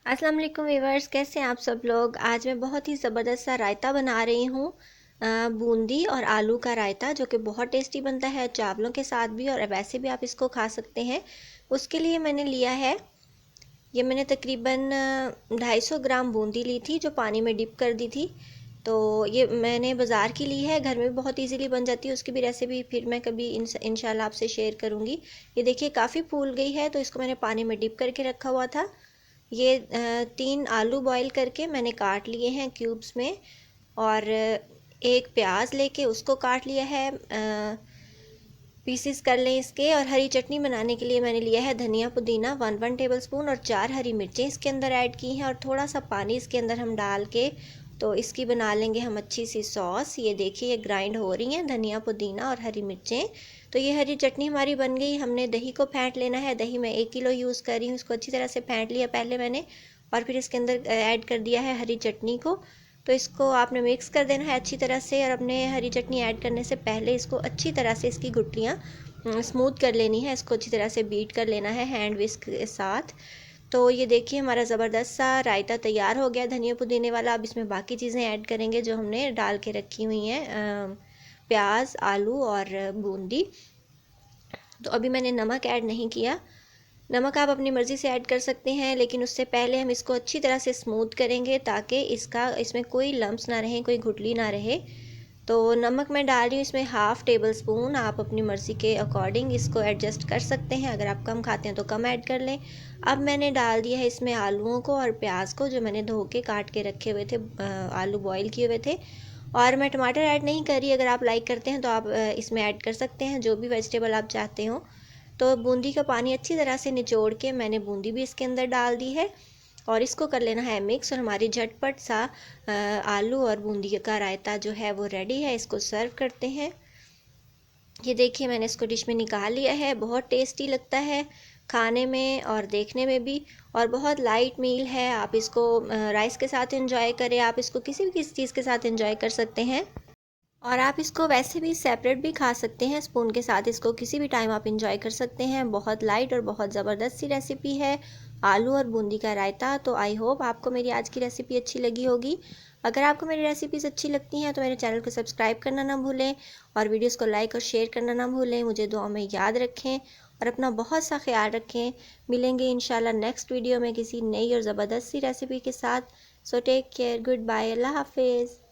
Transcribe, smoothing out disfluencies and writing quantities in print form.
अस्सलाम वालेकुम वीवर्स, कैसे हैं आप सब लोग। आज मैं बहुत ही ज़बरदस्त सा रायता बना रही हूँ। बूंदी और आलू का रायता, जो कि बहुत टेस्टी बनता है चावलों के साथ भी, और वैसे भी आप इसको खा सकते हैं। उसके लिए मैंने लिया है, ये मैंने तकरीबन 250 ग्राम बूंदी ली थी, जो पानी में डिप कर दी थी। तो ये मैंने बाज़ार की ली है, घर में भी बहुत इजीली बन जाती है। उसकी भी रेसिपी फिर मैं कभी इंशाल्लाह आपसे शेयर करूँगी। ये देखिए काफ़ी फूल गई है, तो इसको मैंने पानी में डिप करके रखा हुआ था। ये 3 आलू बॉईल करके मैंने काट लिए हैं क्यूब्स में, और एक प्याज लेके उसको काट लिया है, पीसेस कर लें इसके। और हरी चटनी बनाने के लिए मैंने लिया है धनिया पुदीना 1 टेबल स्पून, और 4 हरी मिर्चें इसके अंदर ऐड की हैं, और थोड़ा सा पानी इसके अंदर हम डाल के तो इसकी बना लेंगे हम अच्छी सी सॉस। ये देखिए ये ग्राइंड हो रही हैं धनिया पुदीना और हरी मिर्चें। तो ये हरी चटनी हमारी बन गई। हमने दही को फेंट लेना है। दही मैं 1 किलो यूज़ कर रही हूँ, इसको अच्छी तरह से फेंट लिया पहले मैंने, और फिर इसके अंदर ऐड कर दिया है हरी चटनी को। तो इसको आपने मिक्स कर देना है अच्छी तरह से, और अपने हरी चटनी ऐड करने से पहले इसको अच्छी तरह से इसकी गुठलियाँ स्मूथ कर लेनी है। इसको अच्छी तरह से बीट कर लेना है हैंड विस्क के साथ। तो ये देखिए हमारा ज़बरदस्त सा रायता तैयार हो गया धनिया पुदीने वाला। अब इसमें बाकी चीज़ें ऐड करेंगे जो हमने डाल के रखी हुई हैं, प्याज, आलू और बूंदी। तो अभी मैंने नमक ऐड नहीं किया। नमक आप अपनी मर्ज़ी से ऐड कर सकते हैं, लेकिन उससे पहले हम इसको अच्छी तरह से स्मूथ करेंगे ताकि इसमें कोई लम्स ना रहें, कोई गुठली ना रहे। तो नमक मैं डाल रही हूँ इसमें 1/2 टेबल स्पून। आप अपनी मर्ज़ी के अकॉर्डिंग इसको एडजस्ट कर सकते हैं। अगर आप कम खाते हैं तो कम ऐड कर लें। अब मैंने डाल दिया है इसमें आलूओं को और प्याज को, जो मैंने धो के काट के रखे हुए थे, आलू बॉईल किए हुए थे। और मैं टमाटर ऐड नहीं कर रही। अगर आप लाइक करते हैं तो आप इसमें ऐड कर सकते हैं, जो भी वेजिटेबल आप चाहते हो। तो बूंदी का पानी अच्छी तरह से निचोड़ के मैंने बूंदी भी इसके अंदर डाल दी है, और इसको कर लेना है मिक्स। और हमारी झटपट सा आलू और बूंदी का रायता जो है वो रेडी है। इसको सर्व करते हैं। ये देखिए मैंने इसको डिश में निकाल लिया है। बहुत टेस्टी लगता है खाने में और देखने में भी, और बहुत लाइट मील है। आप इसको राइस के साथ एंजॉय करें, आप इसको किसी चीज़ के साथ एंजॉय कर सकते हैं। और आप इसको वैसे भी सेपरेट भी खा सकते हैं, स्पून के साथ इसको किसी भी टाइम आप इंजॉय कर सकते हैं। बहुत लाइट और बहुत ज़बरदस्त सी रेसिपी है आलू और बूंदी का रायता। तो आई होप आपको मेरी आज की रेसिपी अच्छी लगी होगी। अगर आपको मेरी रेसिपीज़ अच्छी लगती हैं तो मेरे चैनल को सब्सक्राइब करना ना भूलें, और वीडियोज़ को लाइक और शेयर करना ना भूलें। मुझे दुआ में याद रखें और अपना बहुत सा ख्याल रखें। मिलेंगे इंशाल्लाह नेक्स्ट वीडियो में किसी नई और ज़बरदस्त सी रेसिपी के साथ। So take care, goodbye, अल्लाह हाफिज़।